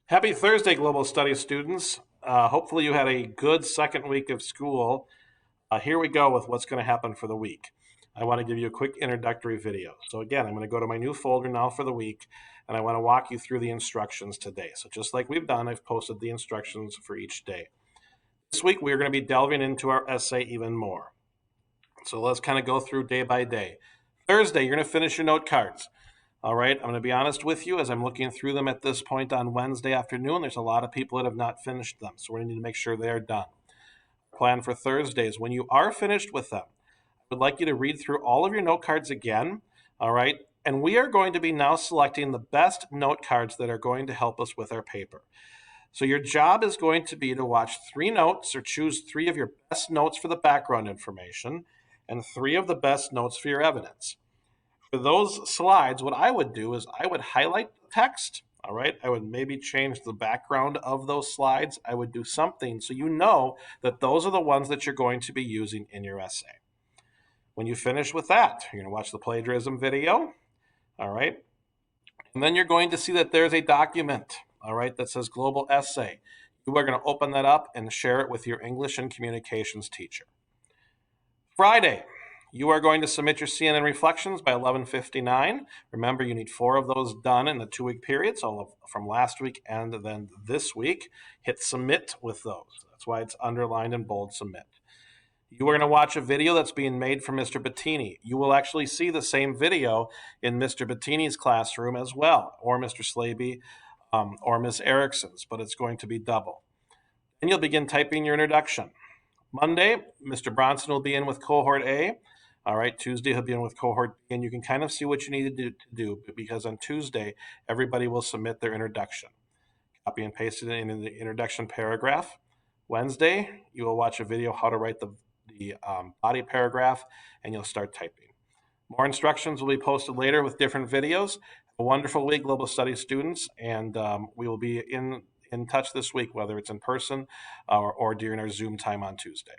Happy Thursday, Global Studies students. Hopefully you had a good second week of school. Here we go with what's going to happen for the week. I want to give you a quick introductory video. So again, I'm going to go to my new folder now for the week, and I want to walk you through the instructions today. So just like we've done, I've posted the instructions for each day. This week, we're going to be delving into our essay even more. So let's kind of go through day by day. Thursday, you're going to finish your note cards. All right, I'm going to be honest with you as I'm looking through them at this point on Wednesday afternoon. There's a lot of people that have not finished them, so we're going to need to make sure they're done. Plan for Thursdays. When you are finished with them, I would like you to read through all of your note cards again. All right, and we are going to be now selecting the best note cards that are going to help us with our paper. So your job is going to be to watch 3 notes or choose 3 of your best notes for the background information and 3 of the best notes for your evidence. For those slides, what I would do is I would highlight the text, all right? I would maybe change the background of those slides. I would do something so you know that those are the ones that you're going to be using in your essay. When you finish with that, you're going to watch the plagiarism video, all right? And then you're going to see that there's a document, all right, that says Global Essay. You are going to open that up and share it with your English and communications teacher. Friday, you are going to submit your CNN reflections by 11:59. Remember, you need 4 of those done in the 2-week period, so from last week and then this week. Hit submit with those. That's why it's underlined in bold, submit. You are going to watch a video that's being made from Mr. Bettini. You will actually see the same video in Mr. Bettini's classroom as well, or Mr. Slaby, or Ms. Erickson's, but it's going to be double. Then you'll begin typing your introduction. Monday, Mr. Bronson will be in with cohort A. All right, Tuesday he'll be in with cohort B, and you can kind of see what you need to do because on Tuesday, everybody will submit their introduction. Copy and paste it in the introduction paragraph. Wednesday, you will watch a video how to write the body paragraph, and you'll start typing. More instructions will be posted later with different videos. Have a wonderful week, Global Studies students, and we will be in touch this week, whether it's in person or during our Zoom time on Tuesday.